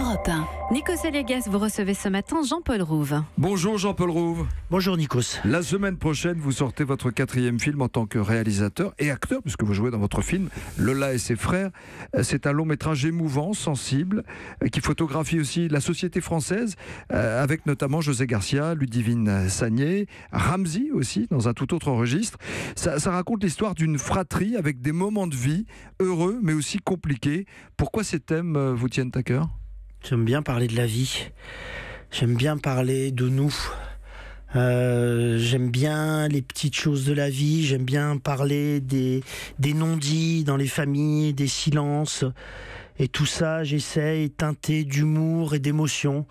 Europe 1. Nikos Aliagas, vous recevez ce matin Jean-Paul Rouve. Bonjour Jean-Paul Rouve. Bonjour Nikos. La semaine prochaine, vous sortez votre 4e film en tant que réalisateur et acteur, puisque vous jouez dans votre film Lola et ses frères. C'est un long métrage émouvant, sensible, qui photographie aussi la société française, avec notamment José Garcia, Ludivine Sagné, Ramzy aussi, dans un tout autre registre. Ça raconte l'histoire d'une fratrie avec des moments de vie heureux, mais aussi compliqués. Pourquoi ces thèmes vous tiennent à cœur ? J'aime bien parler de la vie. J'aime bien parler de nous. J'aime bien les petites choses de la vie. J'aime bien parler des non-dits dans les familles, des silences. Et tout ça, j'essaie teinté d'humour et d'émotion.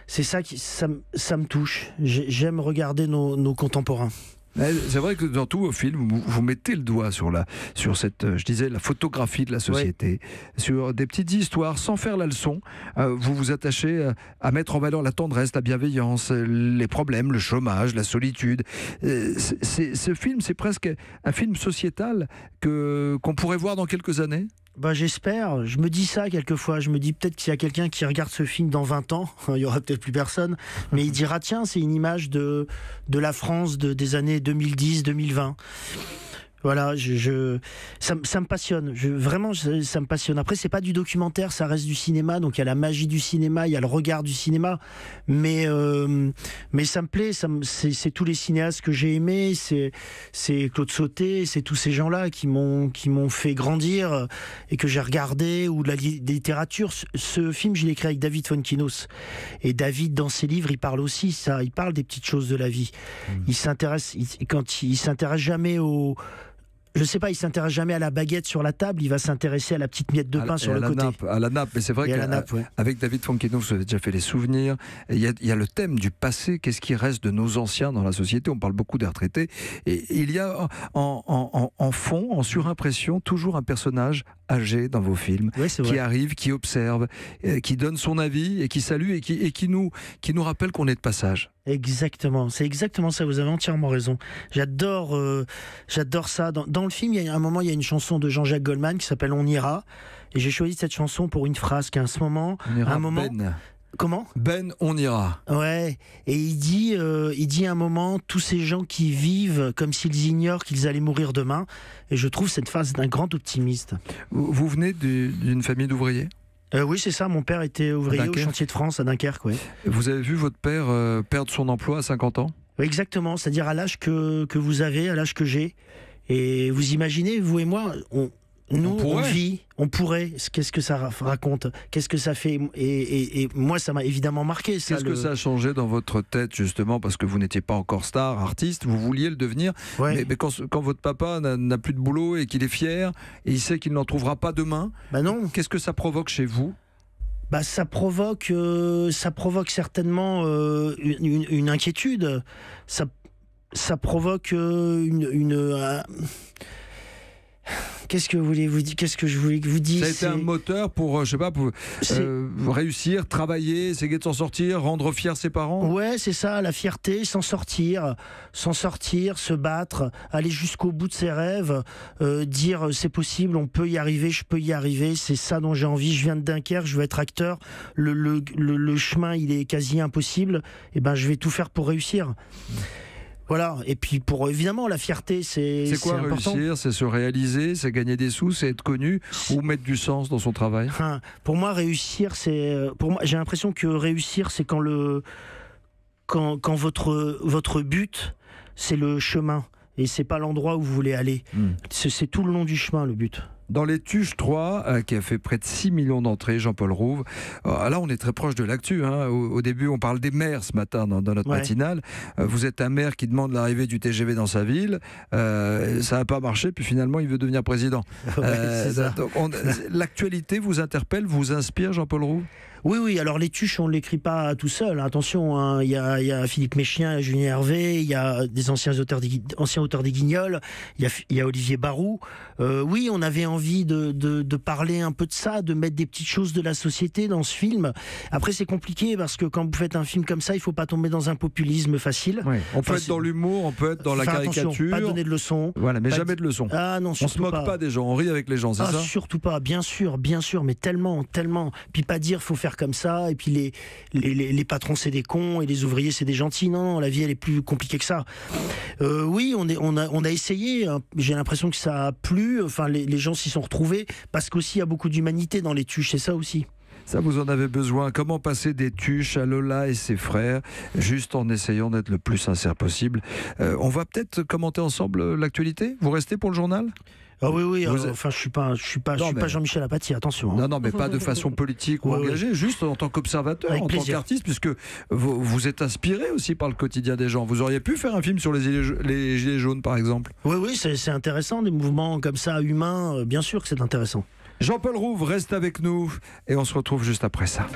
C'est ça qui ça me touche. J'aime regarder nos contemporains. C'est vrai que dans tous vos films, vous mettez le doigt sur cette, je disais, la photographie de la société, sur des petites histoires, sans faire la leçon. Vous vous attachez à mettre en valeur la tendresse, la bienveillance, les problèmes, le chômage, la solitude. Ce film, c'est presque un film sociétal qu'on pourrait voir dans quelques années. J'espère, je me dis ça quelquefois, je me dis peut-être qu'il y a quelqu'un qui regarde ce film dans 20 ans, il y aura peut-être plus personne, mais il dira tiens, c'est une image de la France des années 2010-2020. Voilà, ça me passionne. Vraiment, ça me passionne. Après, c'est pas du documentaire, ça reste du cinéma. Donc, il y a la magie du cinéma, il y a le regard du cinéma. Mais ça me plaît. C'est tous les cinéastes que j'ai aimés. C'est Claude Sautet, c'est tous ces gens-là qui m'ont fait grandir et que j'ai regardé. Ou de la littérature. Ce film, je l'ai écrit avec David Fonkinos. Et David, dans ses livres, il parle aussi ça. Il parle des petites choses de la vie. Il s'intéresse jamais au... Je sais pas, il s'intéresse jamais à la baguette sur la table, il va s'intéresser à la petite miette de pain sur le côté. À la nappe, mais c'est vrai qu'avec David Fonkinos, vous avez déjà fait les souvenirs. Il y a le thème du passé, qu'est-ce qui reste de nos anciens dans la société. On parle beaucoup des retraités. Et il y a en fond, en surimpression, toujours un personnage âgé dans vos films, qui arrive, qui observe, qui donne son avis et qui salue et qui nous rappelle qu'on est de passage. Exactement, c'est exactement ça, vous avez entièrement raison. J'adore ça. Dans le film, il y a un moment, il y a une chanson de Jean-Jacques Goldman qui s'appelle On ira. Et j'ai choisi cette chanson pour une phrase qui, à ce moment... Ben. Comment ? Ben, on ira. Ouais, et il dit à un moment, tous ces gens qui vivent comme s'ils ignorent qu'ils allaient mourir demain. Et je trouve cette phrase d'un grand optimiste. Vous venez d'une famille d'ouvriers ? Oui, c'est ça. Mon père était ouvrier au chantier de France à Dunkerque. Ouais. Vous avez vu votre père perdre son emploi à 50 ans ? Oui, exactement. C'est-à-dire à l'âge que vous avez, à l'âge que j'ai. Et vous imaginez, vous et moi, on vit, on pourrait. Qu'est-ce que ça raconte ? Qu'est-ce que ça fait ? Et moi, ça m'a évidemment marqué. Qu'est-ce que ça a changé dans votre tête, justement, parce que vous n'étiez pas encore star, artiste, vous vouliez le devenir. Ouais. Mais quand votre papa n'a plus de boulot et qu'il est fier, et il sait qu'il n'en trouvera pas demain, non. Qu'est-ce que ça provoque chez vous ? Ça provoque certainement une inquiétude. Ça provoque Qu'est-ce que je voulais vous dire ? Ça a été un moteur pour, réussir, travailler, essayer de s'en sortir, rendre fiers ses parents ? Ouais, c'est ça, la fierté, s'en sortir, se battre, aller jusqu'au bout de ses rêves, dire c'est possible, on peut y arriver, je peux y arriver, c'est ça dont j'ai envie, je viens de Dunkerque, je veux être acteur, le chemin il est quasi impossible, et je vais tout faire pour réussir. Voilà, et puis évidemment la fierté c'est quoi important. Réussir, c'est se réaliser, c'est gagner des sous, c'est être connu ou mettre du sens dans son travail. Pour moi réussir j'ai l'impression que réussir c'est quand votre but c'est le chemin et c'est pas l'endroit où vous voulez aller. C'est tout le long du chemin le but. Dans Les Tuches 3, qui a fait près de 6 millions d'entrées, Jean-Paul Rouve, là on est très proche de l'actu. Au début on parle des maires ce matin dans notre matinale. Vous êtes un maire qui demande l'arrivée du TGV dans sa ville. Ça n'a pas marché, puis finalement il veut devenir président. L'actualité vous interpelle, vous inspire, Jean-Paul Rouve ? Oui, alors Les Tuches, on ne l'écrit pas tout seul, attention, il y a Philippe Méchien, Julien Hervé, il y a des anciens auteurs des Guignols, il y a Olivier Barou. Oui, on avait envie de parler un peu de ça, de mettre des petites choses de la société dans ce film. Après, c'est compliqué parce que quand vous faites un film comme ça, il faut pas tomber dans un populisme facile. Ouais. On peut être dans l'humour, on peut être dans la caricature. Attention, pas donner de leçons. Voilà, mais jamais de leçons. Ah non, on se moque pas des gens, on rit avec les gens, c'est ça? Surtout pas, bien sûr, mais tellement. Puis pas dire faut faire comme ça, et puis les patrons c'est des cons et les ouvriers c'est des gentils. Non, la vie elle est plus compliquée que ça. Oui, on a essayé. Hein. J'ai l'impression que ça a plu. Enfin, les gens s'y sont retrouvés parce qu'aussi il y a beaucoup d'humanité dans les tuches, c'est ça aussi. Ça, vous en avez besoin. Comment passer des tuches à Lola et ses frères, juste en essayant d'être le plus sincère possible. On va peut-être commenter ensemble l'actualité. Vous restez pour le journal? Ah oui, enfin je suis pas Jean-Michel Apathy, attention. Non, mais pas de façon politique ou engagée, juste en tant qu'observateur, en tant qu'artiste, puisque vous êtes inspiré aussi par le quotidien des gens. Vous auriez pu faire un film sur les gilets jaunes, par exemple. Oui, c'est intéressant, des mouvements comme ça, humains, bien sûr que c'est intéressant. Jean-Paul Rouve reste avec nous et on se retrouve juste après ça.